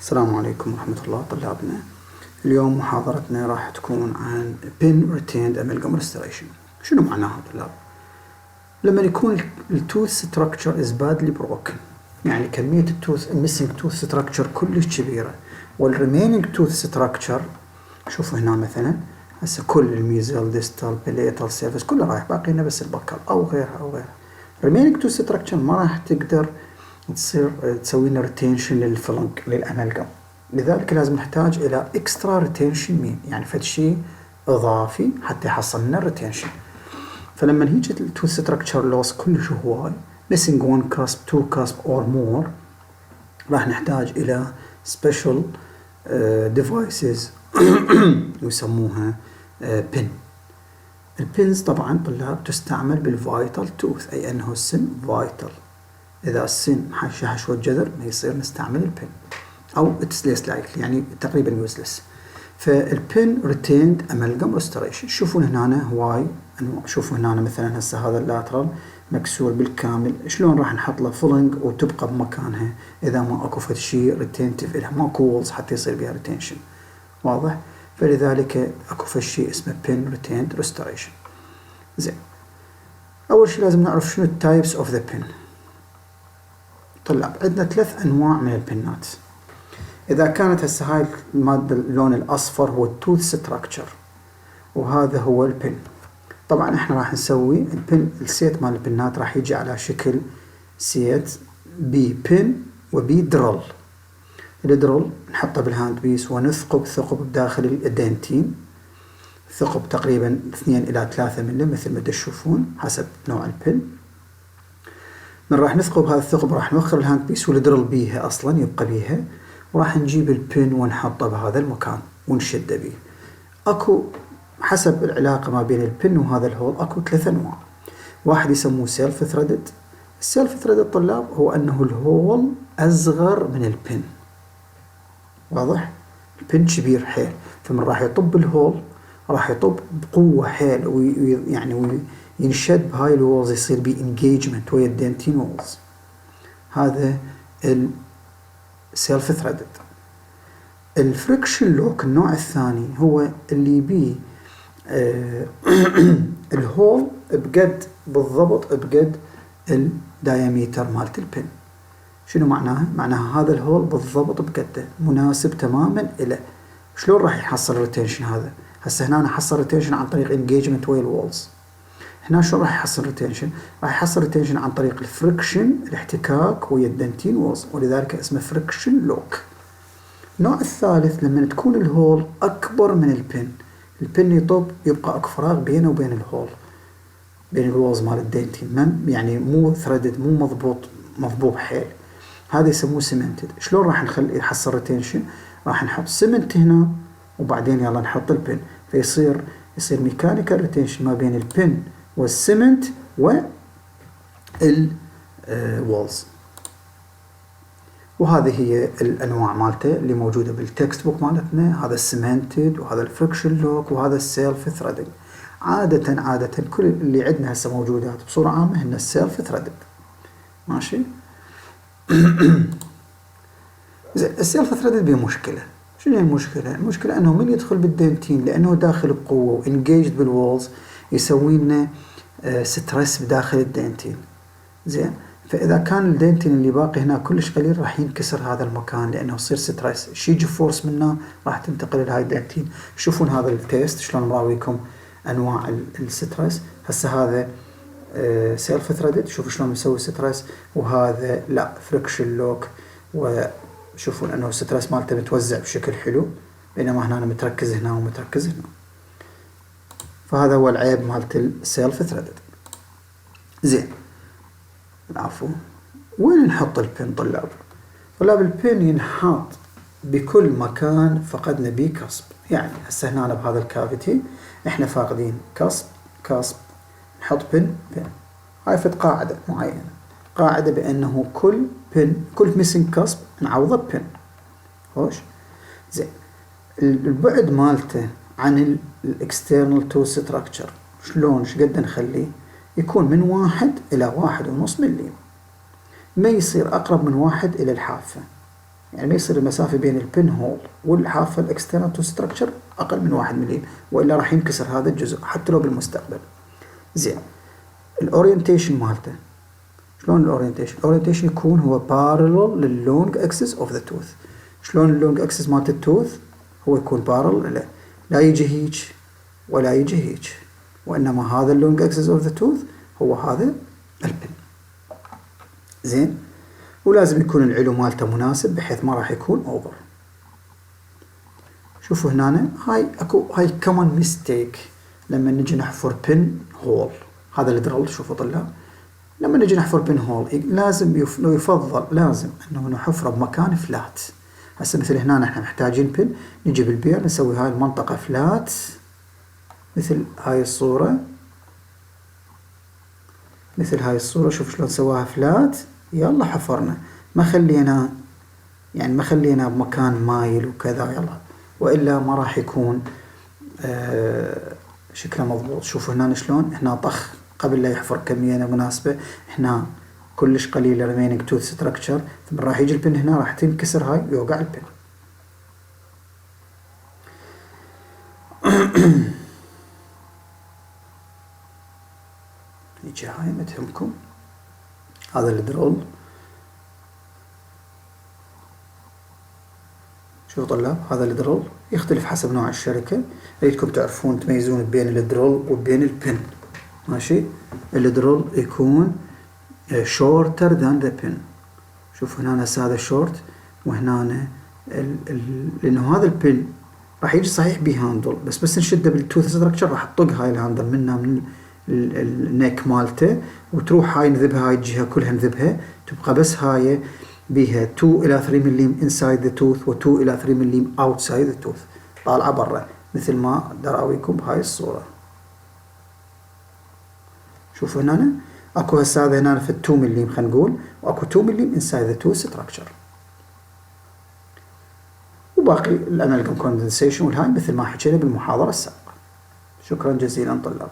السلام عليكم ورحمة الله طلابنا. اليوم محاضرتنا راح تكون عن pin retained amalgam restoration. شنو معناها طلاب؟ لما يكون التوث structure is badly broken، يعني كمية التوث missing tooth structure كلش كبيرة، والremaining tooth structure شوفوا هنا مثلا هسه كل الميزل ديستال بليتال سيرفس كله رايح، باقي لنا بس البكال أو غيرها remaining tooth structure ما راح تقدر تصير تسوي لنا ريتينشن للفلنك للأمالجم، لذلك لازم نحتاج إلى اكسترا ريتينشن مين، يعني فد شيء إضافي حتى يحصل لنا الريتينشن. فلما يجي التوث ستراكشر لوس كلش هواي missing one cusp 2 cusp or more، راح نحتاج إلى special devices يسموها pin. البنز طبعا طلاب تستعمل بالفايتال توث، أي أنه السن فايتال، إذا السن حشوة جذر ما يصير نستعمل البن، أو it's less likely يعني تقريبا useless. فالبن retained amalgam restoration. شوفون هنا هواي، شوفوا هنا مثلا هسه هذا اللاترال مكسور بالكامل، شلون راح نحط له فلنج وتبقى بمكانها إذا ما أكو فد شيء ريتينتيف إلها، ماكو وولز حتى يصير بها ريتينشن، واضح؟ فلذلك أكو فد شيء اسمه pin retained restoration. زين، أول شيء لازم نعرف شنو التايبس اوف ذا pin. طلاب عندنا 3 أنواع من البنات. إذا كانت هسه هاي المادة اللون الأصفر هو التوث ستراكشر، وهذا هو البن. طبعا احنا راح نسوي البن، السيت مال البنات راح يجي على شكل سيت بي بن وبي درل. الدرل نحطه بالهاند بيس ونثقب ثقب بداخل الدنتين، ثقب تقريبا 2 إلى 3 ملم مثل ما تشوفون حسب نوع البن. من راح نثقب هذا الثقب راح نوخر الهاند بيس والدرل بيها أصلا يبقى بيها، وراح نجيب البن ونحطه بهذا المكان ونشده بيه. أكو حسب العلاقة ما بين البن وهذا الهول أكو 3 أنواع. واحد يسموه سيلف ثريدد. السيلف ثريدد طلاب هو أنه الهول أصغر من البن، واضح؟ البن كبير حيل، فمن راح يطب الهول راح يطب بقوة حيل ويعني ينشد بهاي الوولز، يصير بي انجيجمنت ويا الدنتين وولز. هذا السيلف ثريدد. الفريكشن لوك النوع الثاني هو اللي بيه الهول بقد بالضبط بقد الدايميتر مالت البن. شنو معناها؟ معناها هذا الهول بالضبط بقده مناسب تماما إلى. شلون راح يحصل الريتنشن هذا؟ هسه هنا حصل ريتنشن عن طريق انجيجمنت ويا الوولز. هنا شو راح يحصل ريتنشن؟ راح يحصل ريتنشن عن طريق الفريكشن، الاحتكاك ويا الدنتين وولز، ولذلك اسمه فريكشن لوك. النوع الثالث لما تكون الهول أكبر من البن، البن يطب يبقى أكو فراغ بينه وبين الهول، بين الوولز مال الدنتين، يعني مو ثريدد، مو مضبوط حيل، هذا يسموه سيمنتد. شلون راح نخلي يحصل ريتنشن؟ راح نحط سيمنت هنا وبعدين يلا نحط البن، فيصير ميكانيكال ريتنشن ما بين البن والسيمنت والوولز. وهذه هي الأنواع مالته اللي موجودة بالتكست بوك مالتنا، هذا السيمنتد وهذا الفريكشن لوك وهذا السيلف ثريدنج. عادة كل اللي عندنا هسه موجودات بصورة عامة هن السيلف ثريدنج، ماشي؟ زين، السيلف ثريدنج بيه مشكلة. شنو هي المشكلة؟ المشكلة أنه من يدخل بالدنتين لأنه داخل بقوة وانجيجد بالوولز يسوي لنا ستريس بداخل الدنتين. زين، فإذا كان الدنتين اللي باقي هنا كلش قليل راح ينكسر هذا المكان لأنه يصير ستريس، يجي فورس منه راح تنتقل لهاي الدنتين. شوفون هذا التيست شلون مراويكم أنواع الستريس. هسه هذا سيلف ثريدد، شوفوا شلون مسوي ستريس، وهذا لا فريكشن لوك، وشوفون أنه الستريس مالته متوزع بشكل حلو، بينما هنا متركز هنا ومتركز هنا. فهذا هو العيب مالت السيلف ثريدد. زين، العفو. وين نحط البن طلاب؟ البن ينحط بكل مكان فقدنا بيه كسب. يعني هسه هنا بهذا الكافيتي احنا فاقدين كسب نحط بن. هاي فد قاعدة معينة، قاعدة بأنه كل ميسنج كسب نعوضه بن. خوش. زين، البعد مالته عن الاكسترنال تو ستراكشر شلون شقد نخليه؟ يكون من 1 إلى 1.5 ملم، ما يصير أقرب من 1 إلى الحافة. يعني ما يصير المسافة بين البن هول والحافة الاكسترنال تو ستراكشر أقل من 1 ملم، وإلا راح ينكسر هذا الجزء حتى لو بالمستقبل. زين، الأورينتيشن مالته شلون؟ الأورينتيشن يكون هو بارلل لللونج اكسس اوف ذا توث. شلون اللونج اكسس مالت التوث؟ هو يكون بارلل، لا يجي هيج ولا يجي هيج، وإنما هذا اللونج اكسس اوف ذا توث هو هذا البن. زين، ولازم يكون العلو مالته مناسب بحيث ما راح يكون اوفر. شوفوا هنا هاي كومن ميستيك لما نجي نحفر بن هول. هذا الدرل، شوفوا طلاب، لما نجي نحفر بن هول لازم يفضل لازم انه نحفره بمكان فلات. هسه مثل هنا احنا محتاجين بن، نجيب البير نسوي هاي المنطقة فلات مثل هاي الصورة، مثل هاي الصورة. شوف شلون سواها فلات، يلا حفرنا، ما خلينا بمكان مايل وكذا، يلا، وإلا ما راح يكون شكله مضبوط. شوفوا هنا شلون، هنا طخ قبل لا يحفر كمية مناسبة، هنا كلش قليلة remaining tooth structure، ثم راح يجي البن هنا راح تنكسر هاي ويوقع البن. يجي هاي متهمكم، هذا الدرول. شوفوا طلاب، هذا الدرول يختلف حسب نوع الشركة، اريدكم تعرفون تميزون بين الدرول وبين البن. ماشي، الدرول يكون shorter than the pin. شوفوا هنا هذا شورت، وهنا لأنه هذا البن راح يجي صحيح بهاندل، بس نشده بالتوث ستراكشر راح تطق هاي الهاندل من النيك مالته، وتروح هاي نذبها، هاي الجهة كلها نذبها، تبقى بس هاي بيها 2 إلى 3 ملم inside the tooth و 2 إلى 3 ملم outside the tooth، طالعة برا مثل ما أقدر أوريكم بهاي الصورة. شوفوا هنا اكو هسه هنا في 2 ملم خلينا نقول، واكو 2 ملم inside the tooth structure، وباقي الامالجم كوندنسيشن والهاي مثل ما حكينا بالمحاضرة السابقة. شكرا جزيلا طلاب.